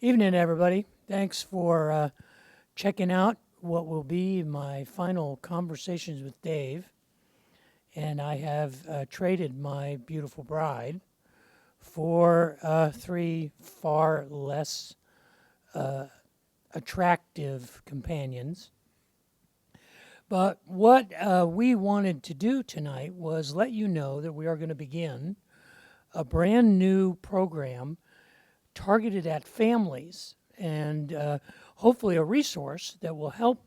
Evening, everybody. Thanks for checking out what will be my final conversations with Dave. And I have traded my beautiful bride for three far less attractive companions. But what we wanted to do tonight was let you know that we are going to begin a brand new program targeted at families and hopefully a resource that will help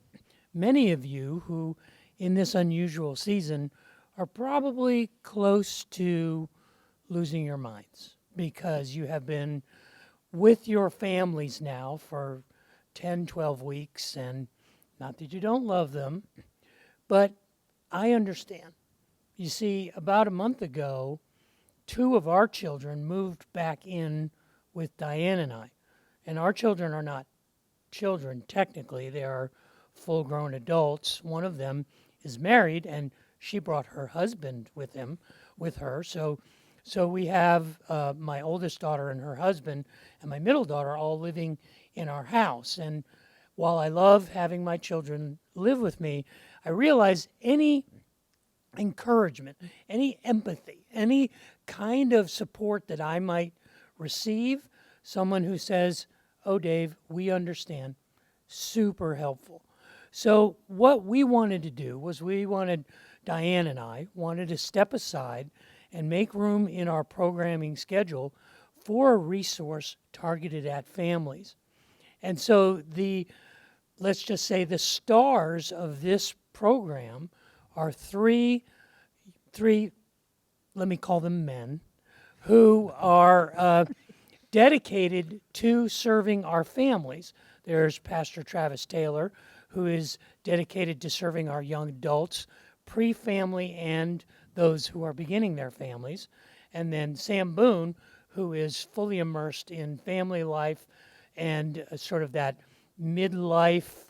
many of you who, in this unusual season, are probably close to losing your minds because you have been with your families now for 10, 12 weeks, and not that you don't love them, but I understand. You see, about a month ago, two of our children moved back in with Diane and I. And our children are not children technically, they are full grown adults. One of them is married and she brought her husband with her. So we have my oldest daughter and her husband and my middle daughter all living in our house. And while I love having my children live with me, I realize any encouragement, any empathy, any kind of support that I might receive, someone who says, "Oh, Dave, we understand," super helpful. So, what we wanted to do was Diane and I wanted to step aside and make room in our programming schedule for a resource targeted at families. And so, let's just say the stars of this program are three, let me call them men, who are dedicated to serving our families. There's Pastor Travis Taylor, who is dedicated to serving our young adults, pre-family and those who are beginning their families. And then Sam Boone, who is fully immersed in family life and sort of that midlife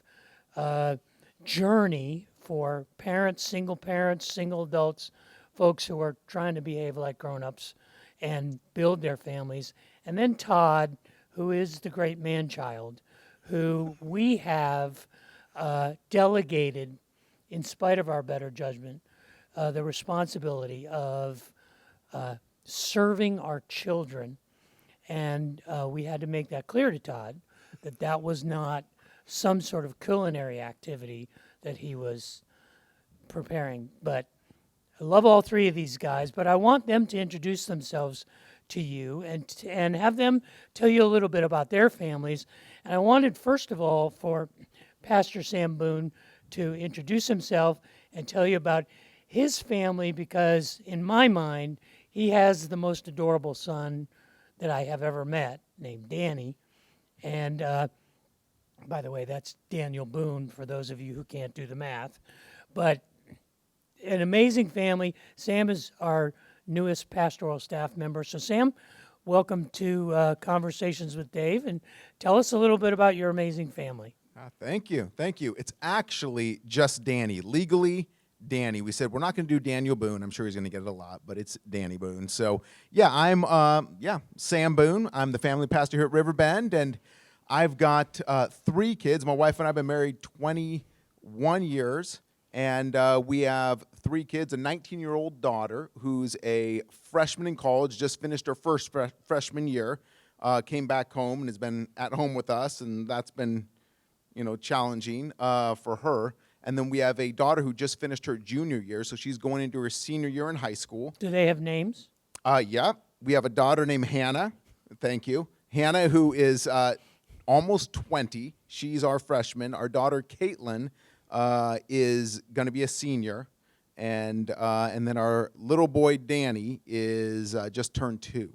journey for parents, single adults, folks who are trying to behave like grown-ups and build their families. And then Todd, who is the great man-child, who we have delegated, in spite of our better judgment, the responsibility of serving our children. And we had to make that clear to Todd that that was not some sort of culinary activity that he was preparing. But I love all three of these guys, but I want them to introduce themselves to you and have them tell you a little bit about their families. And I wanted, first of all, for Pastor Sam Boone to introduce himself and tell you about his family because, in my mind, he has the most adorable son that I have ever met, named Danny. And by the way, that's Daniel Boone for those of you who can't do the math. But an amazing family. Sam is our newest pastoral staff member. So, Sam, welcome to Conversations with Dave, and tell us a little bit about your amazing family. Thank you. Thank you. It's actually just Danny. Legally, Danny. We said we're not going to do Daniel Boone. I'm sure he's going to get it a lot, but it's Danny Boone. So, yeah, I'm Sam Boone. I'm the family pastor here at Riverbend, and I've got three kids. My wife and I have been married 21 years. And we have three kids, a 19-year-old daughter who's a freshman in college, just finished her first freshman year, came back home and has been at home with us, and that's been, challenging for her. And then we have a daughter who just finished her junior year, so she's going into her senior year in high school. Do they have names? Yeah. We have a daughter named Hannah. Thank you. Hannah, who is almost 20. She's our freshman. Our daughter, Caitlin, is going to be a senior, and then our little boy Danny is just turned 2.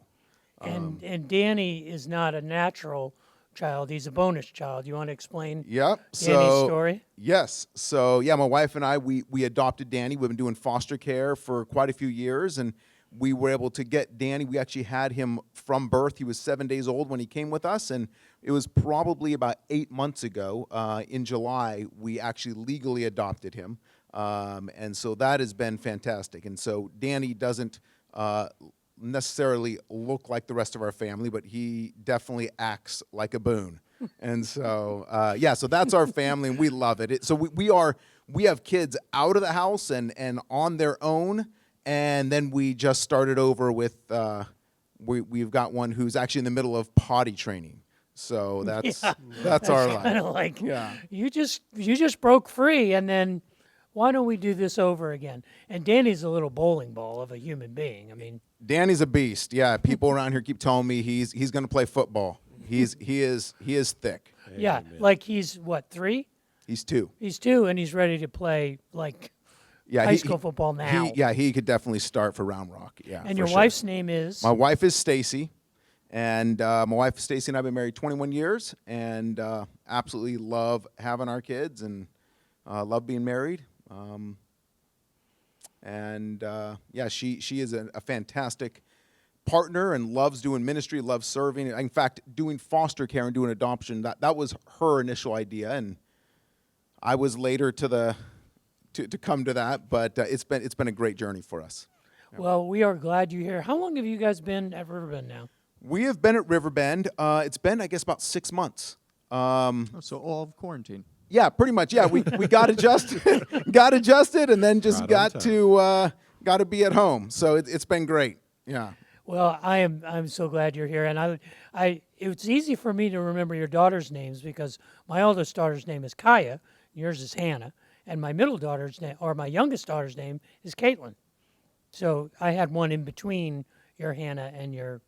And Danny is not a natural child; he's a bonus child. You want to explain Yep. Danny's story? Yes. So yeah, my wife and I we adopted Danny. We've been doing foster care for quite a few years, and we were able to get Danny. We actually had him from birth. He was 7 days old when he came with us, and it was probably about 8 months ago, in July, we actually legally adopted him. And so that has been fantastic. And so Danny doesn't necessarily look like the rest of our family, but he definitely acts like a Boone. And so, so that's our family, and we love it. So we have kids out of the house and on their own, and then we just started over with we've got one who's actually in the middle of potty training. So that's our life. Kind of like you just broke free, and then why don't we do this over again? And Danny's a little bowling ball of a human being. I mean, Danny's a beast. Yeah, people around here keep telling me he's going to play football. He is thick. yeah, like he's what, 3? He's 2. He's 2, and he's ready to play like high school football now. He could definitely start for Round Rock. Yeah. And your wife's name is? My wife is Stacy, and my wife Stacy and I've been married 21 years, and absolutely love having our kids and love being married. She is a fantastic partner and loves doing ministry, loves serving. In fact, doing foster care and doing adoption, that was her initial idea, and I was later to come to that, but it's been a great journey for us. Well, we are glad you're here. How long have you guys been at Riverbend now? We have been at Riverbend. It's been, I guess, about 6 months. So all of quarantine. Yeah, pretty much. Yeah, we got adjusted, and then just got to be at home. So it's been great. Yeah. Well, I'm so glad you're here, and it's easy for me to remember your daughter's names because my oldest daughter's name is Kaya, yours is Hannah, and my middle daughter's name, or my youngest daughter's name, is Caitlin. So I had one in between your Hannah and your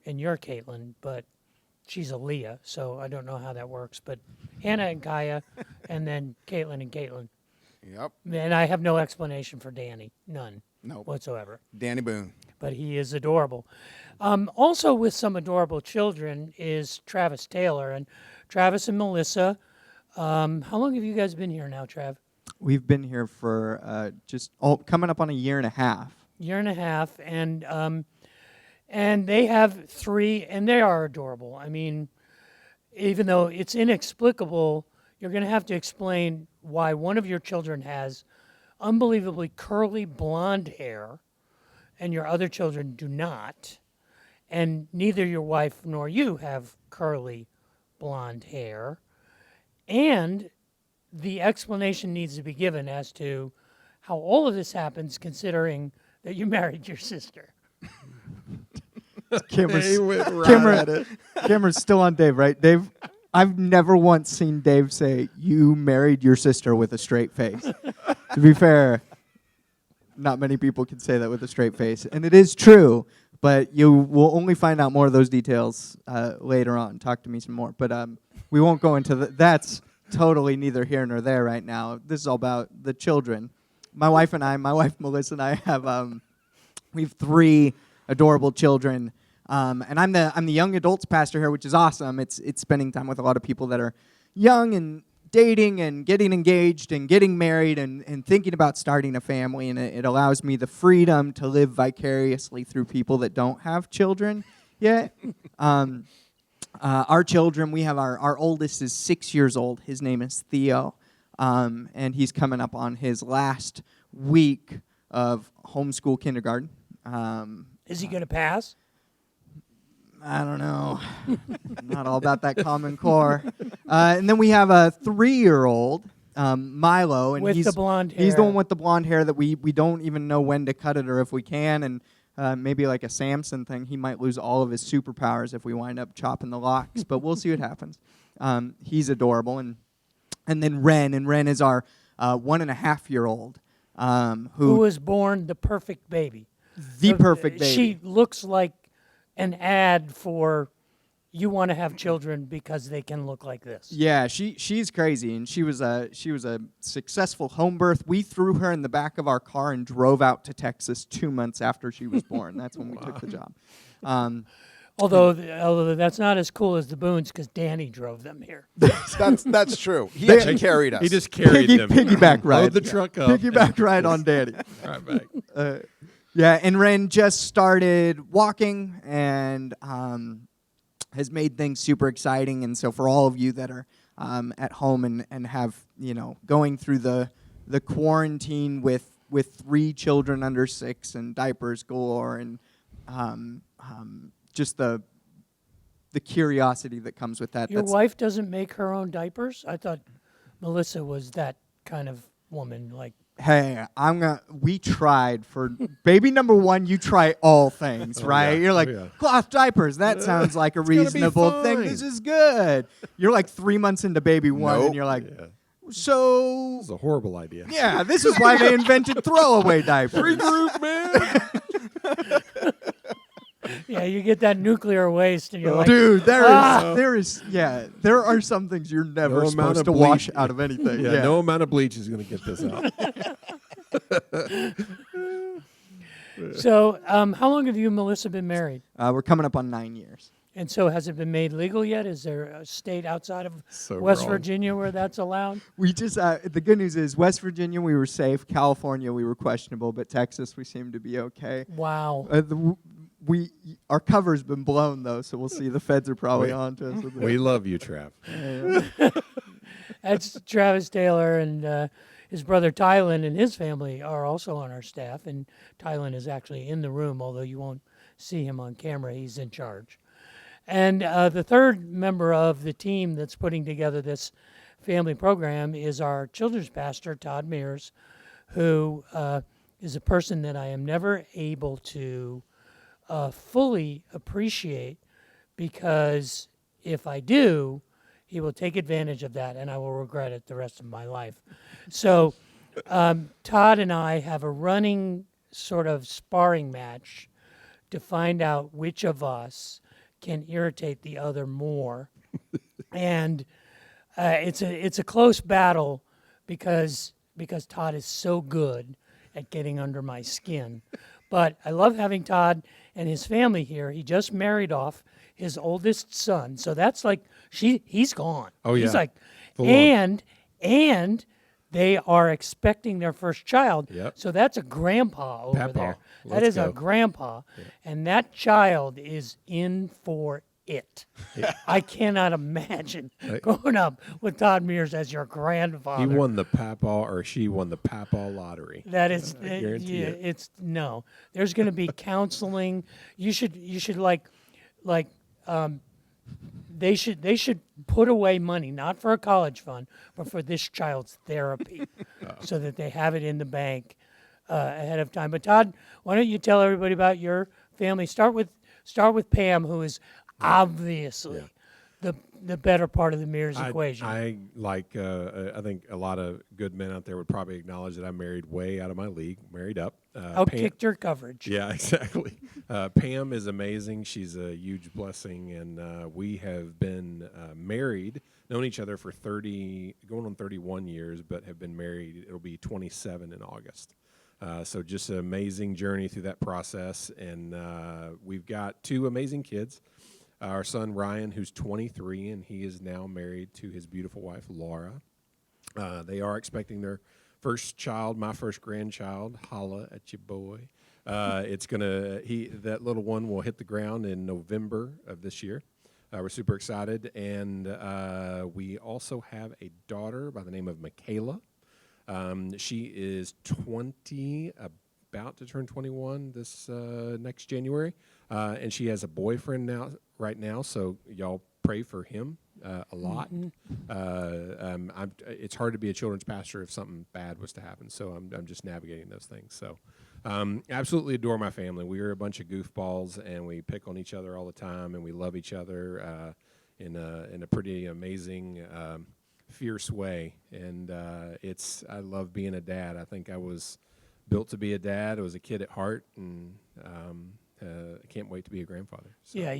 Caitlin, but she's a Leah, so I don't know how that works. But Hannah and Kaya, and then Caitlin and Caitlin. Yep. And I have no explanation for Danny, none Nope. whatsoever. Danny Boone. But he is adorable. Also with some adorable children is Travis Taylor. And Travis and Melissa, how long have you guys been here now, Trav? We've been here for coming up on a year and a half. Year and a half, and they have 3, and they are adorable. I mean, even though it's inexplicable, you're going to have to explain why one of your children has unbelievably curly blonde hair, and your other children do not, and neither your wife nor you have curly blonde hair, and the explanation needs to be given as to how all of this happens, considering that you married your sister. Camera's still on Dave, right? Dave, I've never once seen Dave say, "You married your sister," with a straight face. To be fair, not many people can say that with a straight face. And it is true, but you will only find out more of those details later on. Talk to me some more. But we won't go into that's totally neither here nor there right now. This is all about the children. My wife Melissa and I have we have 3 adorable children. And I'm the young adults pastor here, which is awesome. It's spending time with a lot of people that are young and dating and getting engaged and getting married and thinking about starting a family. And it allows me the freedom to live vicariously through people that don't have children yet. Our children, we have our oldest is 6 years old. His name is Theo. And he's coming up on his last week of homeschool kindergarten. Is he going to pass? I don't know. Not all about that Common Core. And then we have a 3-year-old, Milo. And with he's the blonde hair. He's the one with the blonde hair that we don't even know when to cut it or if we can. And maybe like a Samson thing, he might lose all of his superpowers if we wind up chopping the locks. But we'll see what happens. He's adorable. And then Ren. And Ren is our 1.5-year-old. Who was born the perfect baby. The perfect baby. She looks like an ad for you want to have children because they can look like this. Yeah, she's crazy, and she was a successful home birth. We threw her in the back of our car and drove out to Texas 2 months after she was born. That's when we took the job. Although that's not as cool as the Boones because Danny drove them here. That's true. He actually carried us. He just carried them. Piggyback ride. Load the truck up. Piggyback ride on Danny. Right back. Yeah, and Ren just started walking and has made things super exciting. And so for all of you that are at home and have, going through the quarantine with 3 children under 6 and diapers galore and just the curiosity that comes with that. Your That's- wife doesn't make her own diapers? I thought Melissa was that kind of woman. Like, Hey, we tried for baby number 1, you try all things, Oh, right? yeah. You're like, Oh, yeah. cloth diapers, that sounds like a It's gonna be reasonable thing. fine. This is good. You're like 3 months into baby 1, Nope. and you're like, Yeah. so, This is a horrible idea. yeah, this is why they invented throwaway diapers. Regroup, man. yeah, you get that nuclear waste, and you're like, Dude, there Ah. there are some things you're never No amount supposed of to wash bleach. out of anything. Yeah, no amount of bleach is going to get this out. So, how long have you and Melissa been married? We're coming up on 9 years. And so, has it been made legal yet? Is there a state outside of So West wrong. Virginia where that's allowed? We just the good news is West Virginia we were safe, California we were questionable, but Texas we seem to be okay. Wow. Our cover's been blown though, so we'll see. The feds are probably Wait. on to us. With We love you, Trav. That's Travis Taylor, and his brother Tylen and his family are also on our staff. And Tylen is actually in the room, although you won't see him on camera. He's in charge. And the third member of the team that's putting together this family program is our children's pastor, Todd Mears, who is a person that I am never able to fully appreciate, because if I do, he will take advantage of that and I will regret it the rest of my life. So Todd and I have a running sort of sparring match to find out which of us can irritate the other more. And it's a close battle because Todd is so good at getting under my skin. But I love having Todd and his family here. He just married off his oldest son, so that's like he's gone. Oh, He's yeah. like, Full on. and they are expecting their first child. Yep. So that's a grandpa over Papa. there. That Let's is a go. grandpa, and that child is in for it. I cannot imagine growing up with Todd Mears as your grandfather. He won the Papaw, or she won the Papaw lottery. That is, I guarantee yeah, it. it's no. There's going to be counseling. You should they should put away money, not for a college fund, but for this child's therapy, so that they have it in the bank ahead of time. But Todd, why don't you tell everybody about your family? Start with Pam, who is obviously the better part of the Mears equation. I think a lot of good men out there would probably acknowledge that I married way out of my league, married up. Outkicked your coverage. Yeah, exactly. Pam is amazing. She's a huge blessing, and we have been married, known each other for going on 31 years, but have been married. It'll be 27 in August. So just an amazing journey through that process, and we've got 2 amazing kids. Our son Ryan, who's 23, and he is now married to his beautiful wife Laura. They are expecting their first child, my first grandchild. Holla at your boy. That little one will hit the ground in November of this year. We're super excited, and we also have a daughter by the name of Michaela. She is 20, about to turn 21 this next January, and she has a boyfriend right now. So y'all pray for him a lot. It's hard to be a children's pastor if something bad was to happen. So I'm just navigating those things. So absolutely adore my family. We are a bunch of goofballs, and we pick on each other all the time, and we love each other in a pretty amazing, fierce way. And I love being a dad. I think I was built to be a dad. I was a kid at heart, and I can't wait to be a grandfather. So. Yeah,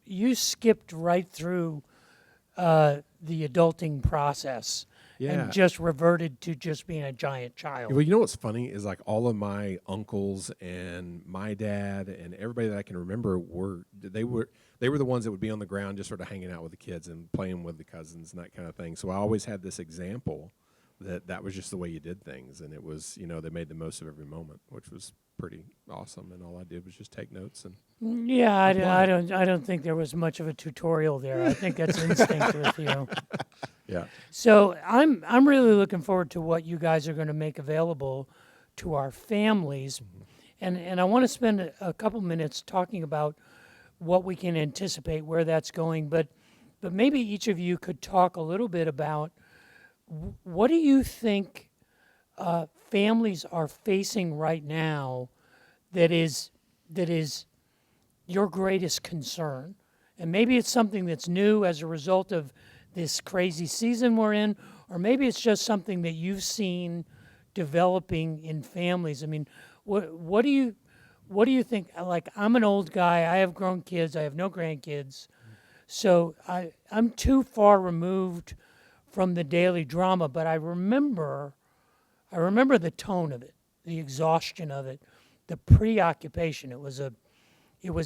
you skipped right through the adulting process and just reverted to just being a giant child. Well, you know what's funny is like all of my uncles and my dad and everybody that I can remember were the ones that would be on the ground just sort of hanging out with the kids and playing with the cousins and that kind of thing. So I always had this example that was just the way you did things, and it was, they made the most of every moment, which was pretty awesome. And all I did was just take notes and Yeah, I don't think there was much of a tutorial there. I think that's instinct with you. yeah. So I'm really looking forward to what you guys are going to make available to our families. and I want to spend a couple minutes talking about what we can anticipate, where that's going. But maybe each of you could talk a little bit about what do you think families are facing right now that is your greatest concern, and maybe it's something that's new as a result of this crazy season we're in, or maybe it's just something that you've seen developing in families. I mean, what do you think? Like, I'm an old guy. I have grown kids. I have no grandkids, so I'm too far removed from the daily drama. But I remember the tone of it, the exhaustion of it, the preoccupation. It was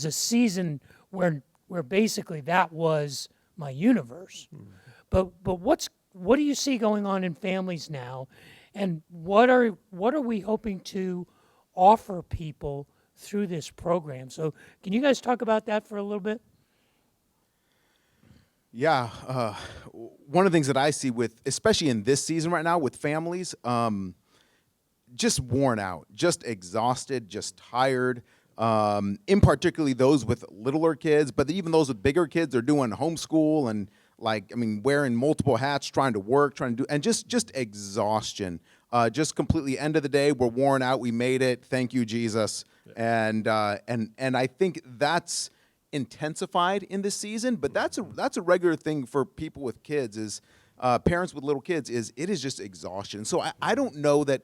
a season where basically that was my universe. But what do you see going on in families now, and what are we hoping to offer people through this program? So can you guys talk about that for a little bit? Yeah, one of the things that I see with, especially in this season right now with families, just worn out, just exhausted, just tired. In particularly those with littler kids, but even those with bigger kids, they're doing homeschool and wearing multiple hats, trying to work, and just exhaustion. Just completely end of the day, we're worn out. We made it. Thank you, Jesus. And I think that's intensified in this season, but that's a regular thing for people with kids, is parents with little kids, is it is just exhaustion. So I don't know that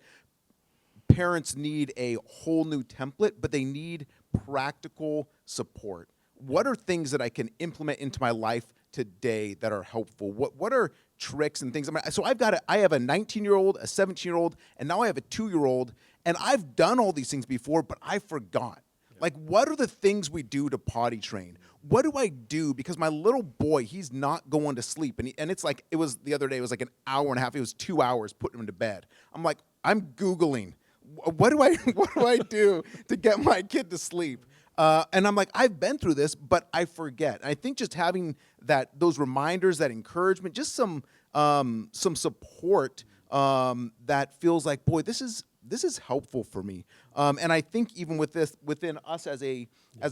parents need a whole new template, but they need practical support. What are things that I can implement into my life today that are helpful? What are tricks and things? So I have a 19-year-old, a 17-year-old, and now I have a 2-year-old, and I've done all these things before, but I forgot. Like, what are the things we do to potty train? What do I do? Because my little boy, he's not going to sleep. And it's like, it was the other day, it was like an hour and a half. It was 2 hours putting him to bed. I'm like, I'm Googling, what do I do to get my kid to sleep? And I'm like, I've been through this, but I forget. And I think just having those reminders, that encouragement, just some support that feels like, boy, this is helpful for me. And I think even with this, within us as a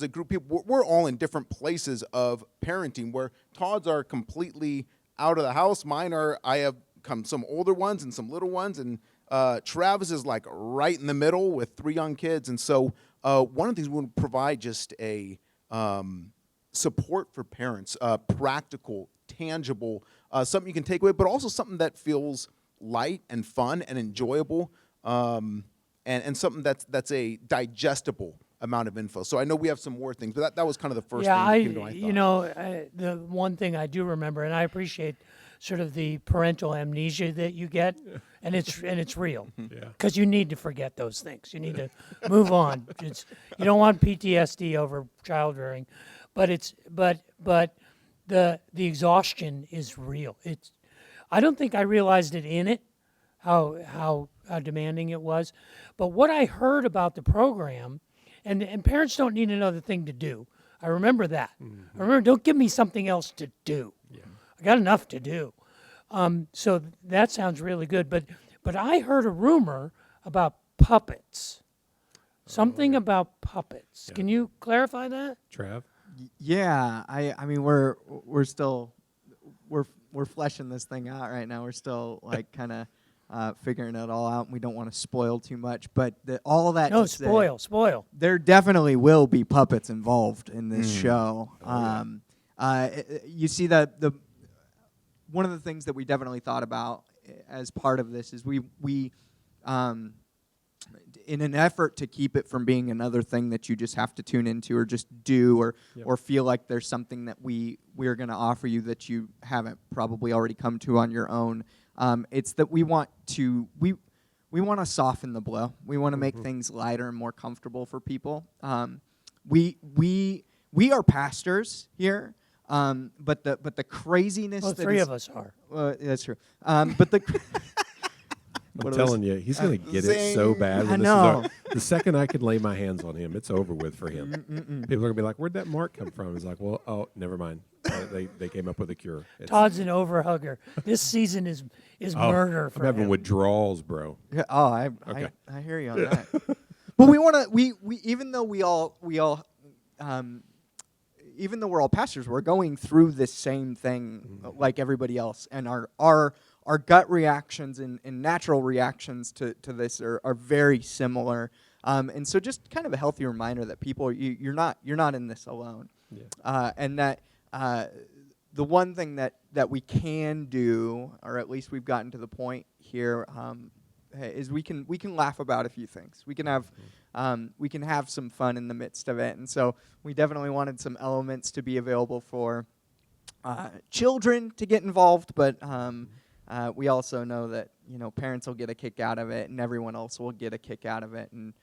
group of people, we're all in different places of parenting, where Todd's are completely out of the house. Mine are, I have some older ones and some little ones, and Travis is like right in the middle with 3 young kids. And so one of the things we want to provide just a support for parents, practical, tangible, something you can take away, but also something that feels light and fun and enjoyable, and something that's a digestible amount of info. So I know we have some more things, but that was kind of the first thing that came to my thought. The one thing I do remember, and I appreciate sort of the parental amnesia that you get, and it's real, because you need to forget those things. You need to move on. You don't want PTSD over child rearing, but the exhaustion is real. I don't think I realized it in it, how demanding it was, but what I heard about the program, and parents don't need another thing to do. I remember that. I remember, don't give me something else to do. I got enough to do. So that sounds really good. But I heard a rumor about puppets. Something about puppets. Yeah. Can you clarify that? Trav? Yeah, I mean we're still we're fleshing this thing out right now. We're still like kind of figuring it all out, and we don't want to spoil too much. But all of that. No, to say, spoil. there definitely will be puppets involved in this show. You see the one of the things that we definitely thought about as part of this is we in an effort to keep it from being another thing that you just have to tune into or just do or feel like there's something that we're going to offer you that you haven't probably already come to on your own. It's that we want to soften the blow. We want to make things lighter and more comfortable for people. We are pastors here, but the craziness. Well, that 3 is, of us are. That's true. But the I'm telling you, he's going to get it so bad. When I this know. Is the second I can lay my hands on him, it's over with for him. People are going to be like, "Where'd that mark come from?" He's like, "Well, oh, never mind. They came up with a cure." Todd's an overhugger. This season is murder for I'm having him. withdrawals, bro. Yeah, I Okay. hear you on that. But we want to. We even though even though we're all pastors, we're going through this same thing like everybody else, and our gut reactions and natural reactions to this are very similar. And so just kind of a healthy reminder that people, you're not in this alone. Yeah. And that the one thing that we can do, or at least we've gotten to the point here, is we can laugh about a few things. We can have some fun in the midst of it. And so we definitely wanted some elements to be available for children to get involved, but we also know that parents will get a kick out of it, and everyone else will get a kick out of it, and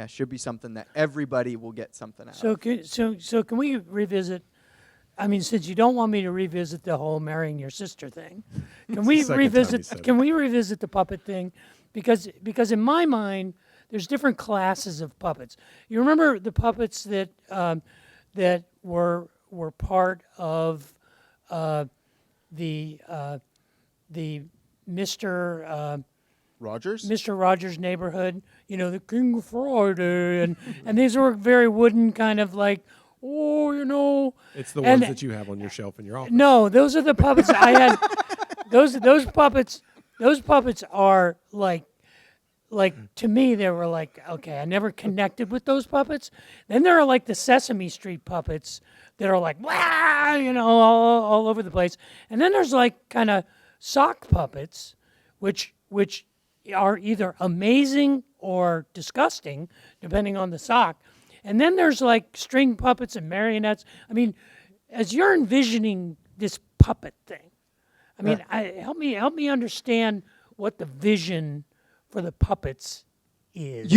should be something that everybody will get something out of. So can we revisit? I mean, since you don't want me to revisit the whole marrying your sister thing, can we revisit? Can we revisit the puppet thing? Because in my mind, there's different classes of puppets. You remember the puppets that that were part of the Mr. Rogers? Mr. Rogers' Neighborhood, the King of Friday, and these were very wooden, kind of like, It's the ones that you have on your shelf in your office. No, those are the puppets I had. Those puppets are like to me they were like, okay, I never connected with those puppets. Then there are like the Sesame Street puppets that are like, wow, all over the place. And then there's like kind of sock puppets, which are either amazing or disgusting, depending on the sock. And then there's like string puppets and marionettes. I mean, as you're envisioning this puppet thing, I mean, help me understand what the vision for the puppets is.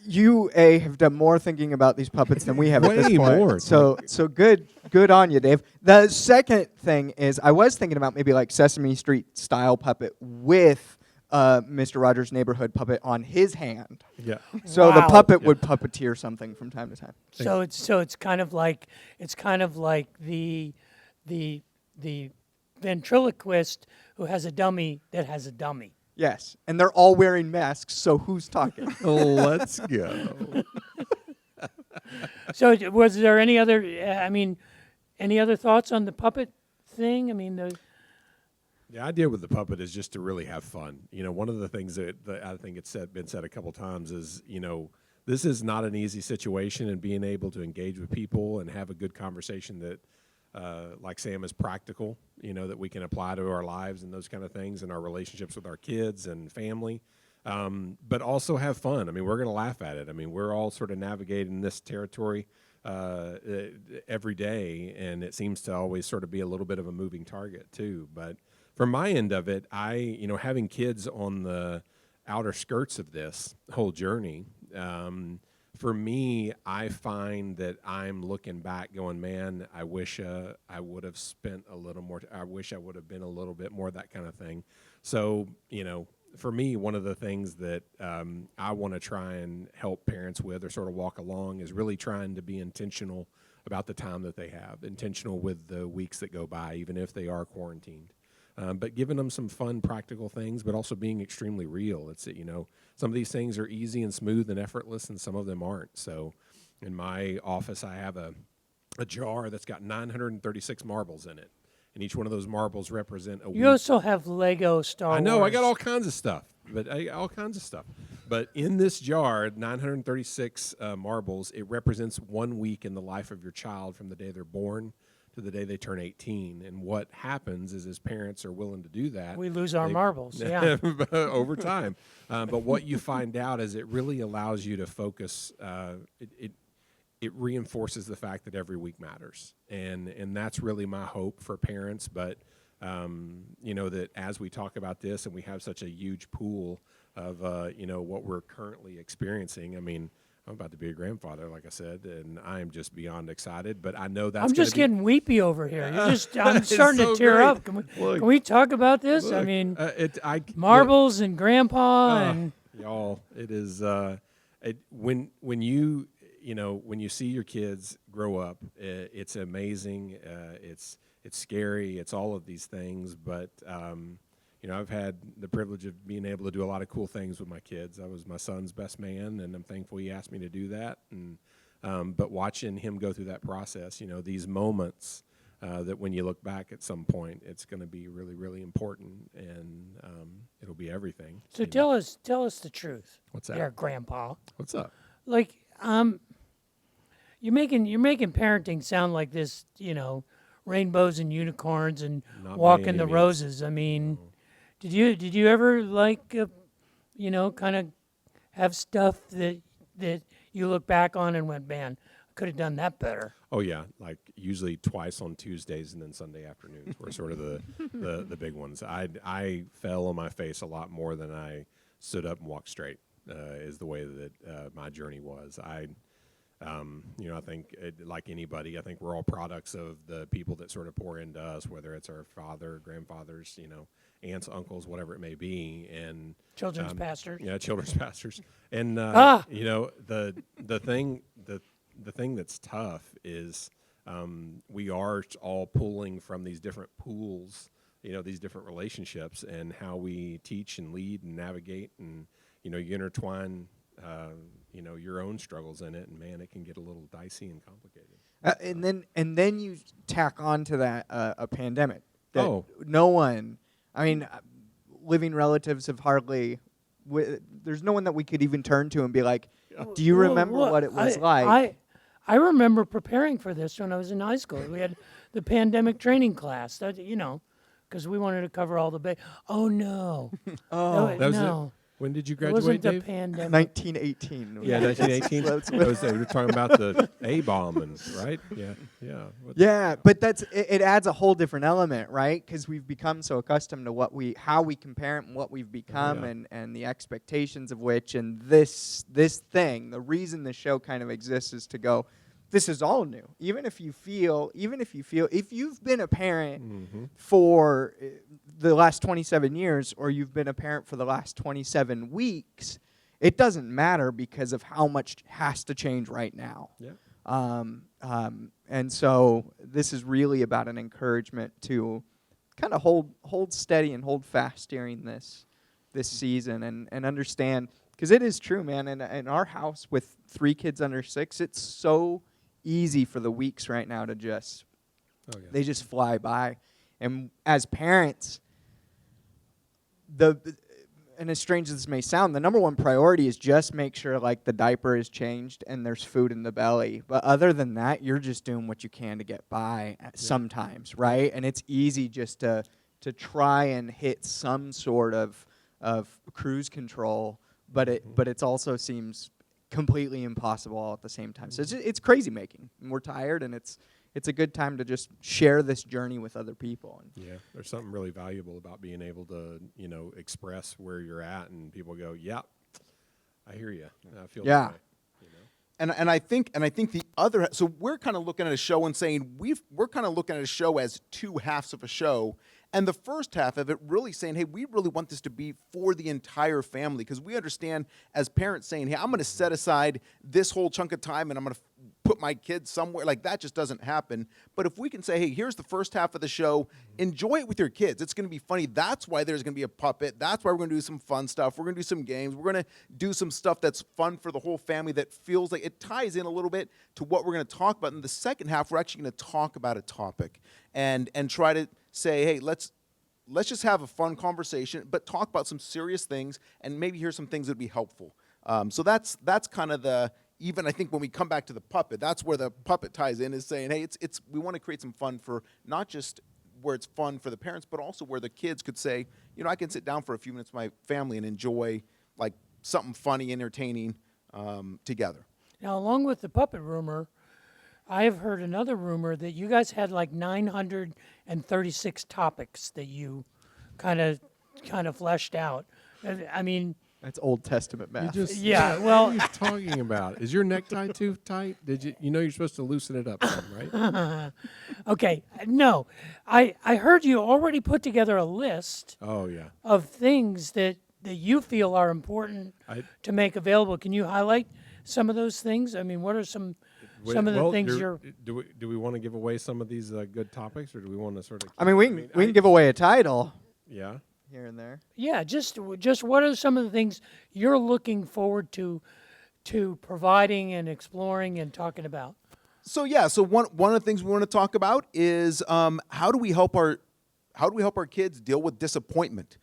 You have done more thinking about these puppets than we have at this Way point. more. So good on you, Dave. The second thing is I was thinking about maybe like Sesame Street style puppet with Mr. Rogers' Neighborhood puppet on his hand. Yeah. So the Wow. puppet would puppeteer something from time to time. So it's kind of like the ventriloquist who has a dummy that has a dummy. Yes, and they're all wearing masks. So who's talking? Let's go. So was there any other? Any other thoughts on the puppet thing? I mean, The idea with the puppet is just to really have fun. One of the things that I think been said a couple times is, this is not an easy situation, and being able to engage with people and have a good conversation that, like Sam, is practical, that we can apply to our lives and those kind of things and our relationships with our kids and family, but also have fun. I mean, we're going to laugh at it. I mean, we're all sort of navigating this territory every day, and it seems to always sort of be a little bit of a moving target too. But from my end of it, having kids on the outer skirts of this whole journey, for me, I find that I'm looking back going, man, I wish I would have spent a little more. I wish I would have been a little bit more, that kind of thing. So, for me, one of the things that I want to try and help parents with or sort of walk along is really trying to be intentional about the time that they have, intentional with the weeks that go by, even if they are quarantined. But giving them some fun, practical things, but also being extremely real. It's some of these things are easy and smooth and effortless, and some of them aren't. So, in my office, I have a jar that's got 936 marbles in it, and each one of those marbles represent a week. you also have Lego Star Wars. I know, I got all kinds of stuff, But in this jar, 936 marbles, it represents 1 week in the life of your child from the day they're born to the day they turn 18. And what happens is, as parents are willing to do that, We lose our marbles. Yeah. over time. But what you find out is it really allows you to focus. It reinforces the fact that every week matters, and that's really my hope for parents. But that as we talk about this, and we have such a huge pool of what we're currently experiencing. I mean, I'm about to be a grandfather, like I said, and I am just beyond excited. But I know that's. I'm just getting weepy over here. I'm It's starting so to tear great. up. Can we talk about this? I mean, marbles and grandpa and y'all. It is when you see your kids grow up, it's amazing. It's scary. It's all of these things, but I've had the privilege of being able to do a lot of cool things with my kids. I was my son's best man, and I'm thankful he asked me to do that. And but watching him go through that process, these moments that when you look back at some point, it's going to be really, really important, and it'll be everything. So tell us the truth. What's that? There, Grandpa. What's up? Like, you're making parenting sound like this, rainbows and unicorns and Not by walking any the means. roses. I mean, did you ever kind of have stuff that you look back on and went, man, I could have done that better? Oh yeah, like usually twice on Tuesdays and then Sunday afternoons were sort of the big ones. I fell on my face a lot more than I stood up and walked straight. Is the way that my journey was. I think like anybody, I think we're all products of the people that sort of pour into us, whether it's our father, grandfathers, aunts, uncles, whatever it may be, and Children's pastors. Yeah, children's pastors. And the thing that's tough is we are all pulling from these different pools, these different relationships, and how we teach and lead and navigate, and you intertwine your own struggles in it, and man, it can get a little dicey and complicated. And then you tack on to that a pandemic. That Oh. No one, living relatives have hardly. There's no one that we could even turn to and be like, "Do you remember what it was like?" I remember preparing for this when I was in high school. We had the pandemic training class, because we wanted to cover all the Oh no! Oh, No, That was no. When did you It graduate, wasn't the Dave? pandemic. 1918. Yeah, 1918. We were talking about the A-bomb, right? Yeah. Yeah, but it adds a whole different element, right? Because we've become so accustomed to how we compare and what we've become, Yeah. and the expectations of which, and this thing. The reason the show kind of exists is to go, this is all new. If you've been a parent for the last 27 years, or you've been a parent for the last 27 weeks, it doesn't matter because of how much has to change right now. Yeah. And so this is really about an encouragement to kind of hold steady and hold fast during this season, and understand, because it is true, man. In our house with 3 kids under 6, it's so easy for the weeks right now to just they just fly by. And as parents, and as strange as this may sound, the number one priority is just make sure the diaper is changed and there's food in the belly. But other than that, you're just doing what you can to get by sometimes, right? And it's easy just to try and hit some sort of cruise control, but it also seems completely impossible all at the same time. So it's crazy making. And we're tired, and it's a good time to just share this journey with other people. Yeah, there's something really valuable about being able to, express where you're at, and people go, "Yeah, I hear you. I feel Yeah. that way." And I think the other, so we're kind of looking at a show and saying we're kind of looking at a show as 2 halves of a show, and the first half of it really saying, hey, we really want this to be for the entire family, because we understand as parents saying, hey, I'm going to set aside this whole chunk of time and I'm going to put my kids somewhere. Like, that just doesn't happen. But if we can say, hey, here's the first half of the show, enjoy it with your kids. It's going to be funny. That's why there's going to be a puppet. That's why we're going to do some fun stuff. We're going to do some games. We're going to do some stuff that's fun for the whole family that feels like it ties in a little bit to what we're going to talk about. In the second half, we're actually going to talk about a topic and try to say, hey, let's just have a fun conversation, but talk about some serious things and maybe hear some things that would be helpful. So that's kind of even I think when we come back to the puppet, that's where the puppet ties in, is saying, hey, it's we want to create some fun for not just where it's fun for the parents, but also where the kids could say, I can sit down for a few minutes with my family and enjoy like something funny, entertaining together. Now, along with the puppet rumor, I have heard another rumor that you guys had like 936 topics that you kind of fleshed out. I mean, That's Old Testament math. yeah, well, What are you talking about? Is your necktie too tight? Did you're supposed to loosen it up some, right? okay, no, I heard you already put together a list Oh yeah. of things that you feel are important to make available. Can you highlight some of those things? I mean, what are some of the things you're... Do we want to give away some of these good topics, or do we want to sort of? I mean, we can give away a title. Yeah. here and there. Yeah, just what are some of the things you're looking forward to providing and exploring and talking about? So yeah, so one of the things we want to talk about is how do we help our kids deal with disappointment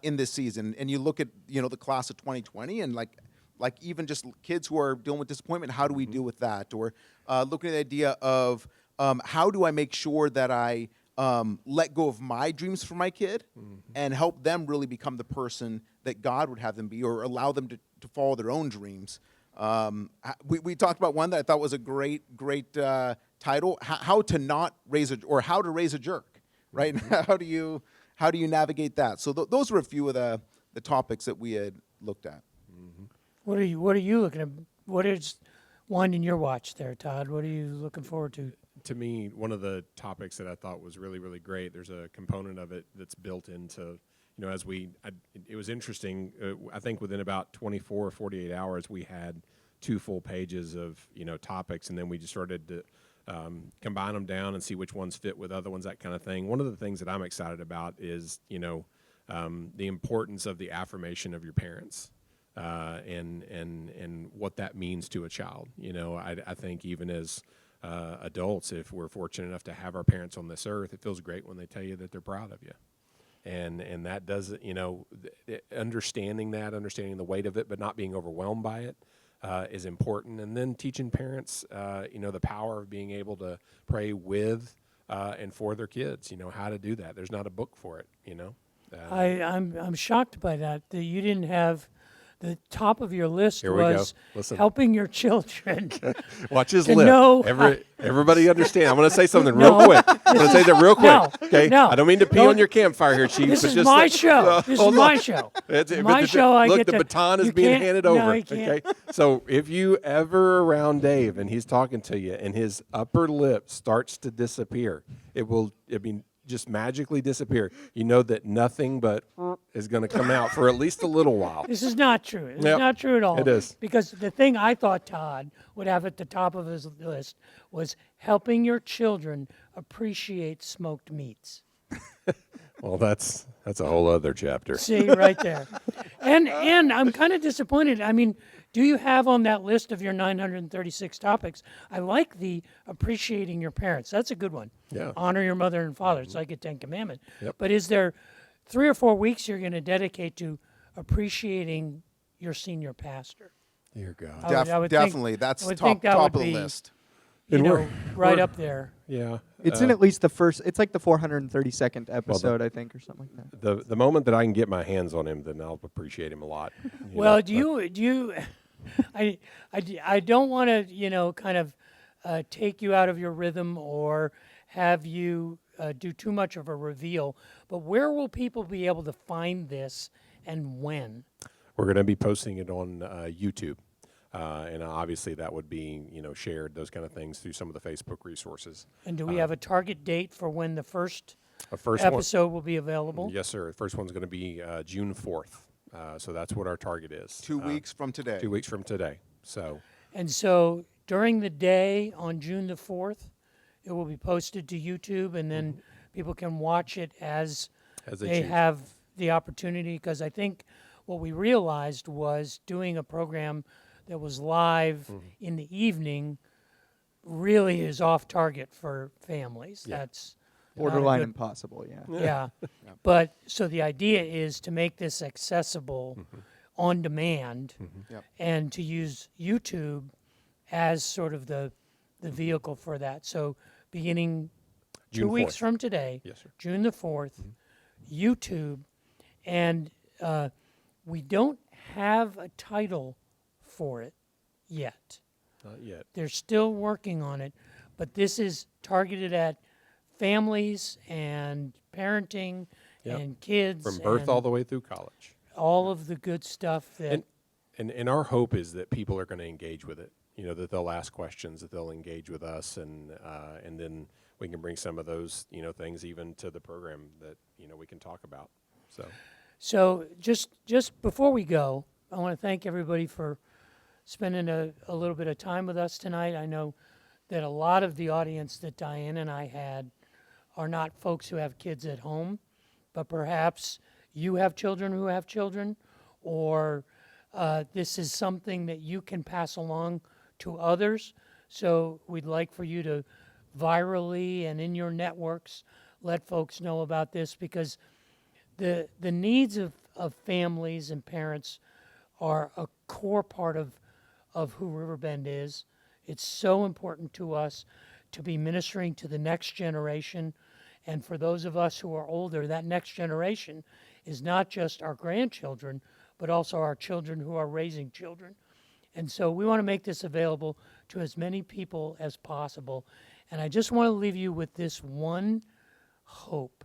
in this season? And you look at the class of 2020 and like even just kids who are dealing with disappointment, how do we deal with that? Or looking at the idea of how do I make sure that I let go of my dreams for my kid and help them really become the person that God would have them be, or allow them to follow their own dreams. We talked about one that I thought was a great title: how to raise a jerk, right? How do you navigate that? So those were a few of the topics that we had looked at. What are you looking at? What is winding your watch there, Todd? What are you looking forward to? To me, one of the topics that I thought was really, really great, there's a component of it that's built into, it was interesting. I think within about 24 or 48 hours, we had 2 full pages of, topics, and then we just started to combine them down and see which ones fit with other ones, that kind of thing. One of the things that I'm excited about is, the importance of the affirmation of your parents. And what that means to a child. I think even as adults, if we're fortunate enough to have our parents on this earth, it feels great when they tell you that they're proud of you. And that does, understanding the weight of it, but not being overwhelmed by it, is important. And then teaching parents, the power of being able to pray with and for their kids, how to do that. There's not a book for it, I'm shocked by that you didn't have. The top of your list Here we go. was Listen. helping your children. Watch his to lip. know- Everybody understand. I'm going to say something No. real quick. I'm going to say that real quick. No. Okay. No. I don't mean to pee Don't- on your campfire here, Chief. This but is just my that- show. This is hold my on. show. It's- My but show. I look, get the to. baton is you being can't- handed no, over. you can't. Okay. So if you ever around Dave and he's talking to you and his upper lip starts to disappear, just magically disappear. You know that nothing but is going to come out for at least a little while. This is not true. It's Yep. not true at all. It is. Because the thing I thought Todd would have at the top of his list was helping your children appreciate smoked meats. Well, that's a whole other chapter. See, right there. And I'm kind of disappointed. I mean, do you have on that list of your 936 topics? I like the appreciating your parents. That's a good one. Yeah. Honor your mother and father. It's like a 10 commandment. Yep. But is there 3 or 4 weeks you're going to dedicate to appreciating your senior pastor? Dear God. I would think- Definitely, that's I would top think that top would of the be- list. You And know, right we're- up there. Yeah. It's in at least the first. It's like the 432nd episode, I think, or something like that. The moment that I can get my hands on him, then I'll appreciate him a lot. Well, do you? I don't want to kind of take you out of your rhythm or have you do too much of a reveal. But where will people be able to find this and when? We're going to be posting it on YouTube. And obviously that would be, shared, those kind of things through some of the Facebook resources. And do we have a target date for when the first First episode will be available? one, yes, sir. The first one's going to be June 4th. So that's what our target is. 2 weeks from today. 2 weeks from today. So And so during the day on June the 4th, it will be posted to YouTube, and then people can watch it as they choose. have the opportunity. Because I think what we realized was doing a program that was live in the evening really is off target for families. Yeah. That's not a Borderline good- impossible, yeah. Yeah. But so the idea is to make this accessible on demand Yep. and to use YouTube as sort of the vehicle for that. So beginning June 2 weeks 4th. from today, Yes, sir. June the 4th, YouTube, and we don't have a title for it yet. Not yet. They're still working on it, but this is targeted at families and parenting Yep. and kids From birth and all the way through college. all of the good stuff that And our hope is that people are going to engage with it. That they'll ask questions, that they'll engage with us, and then we can bring some of those things even to the program that we can talk about. So just before we go, I want to thank everybody for spending a little bit of time with us tonight. I know that a lot of the audience that Diane and I had are not folks who have kids at home, but perhaps you have children who have children, or this is something that you can pass along to others. So we'd like for you to virally and in your networks let folks know about this, because the needs of families and parents are a core part of who Riverbend is. It's so important to us to be ministering to the next generation. And for those of us who are older, that next generation is not just our grandchildren, but also our children who are raising children. And so we want to make this available to as many people as possible. And I just want to leave you with this one hope,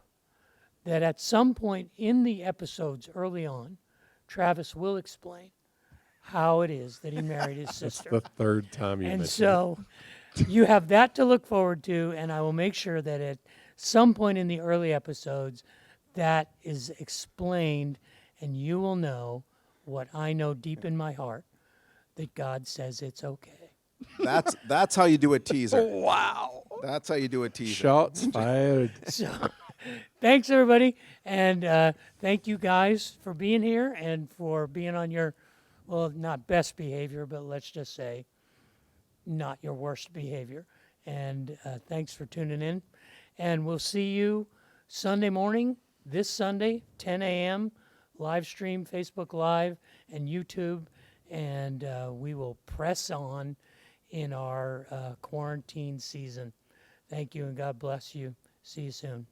that at some point in the episodes early on, Travis will explain how it is that he married his sister. The third time you And mentioned so you have that to look forward to, and I will make sure that at some point in the early episodes that is explained, and you will know what I know deep in my heart, that God says it's okay. That's how you do a teaser. Wow. That's how you do a it. teaser. Shots fired. So thanks, everybody, and thank you guys for being here and for being on your, well, not best behavior, but let's just say not your worst behavior. And thanks for tuning in. And we'll see you Sunday morning, this Sunday, 10 a.m., live stream, Facebook Live and YouTube. And we will press on in our quarantine season. Thank you, and God bless you. See you soon.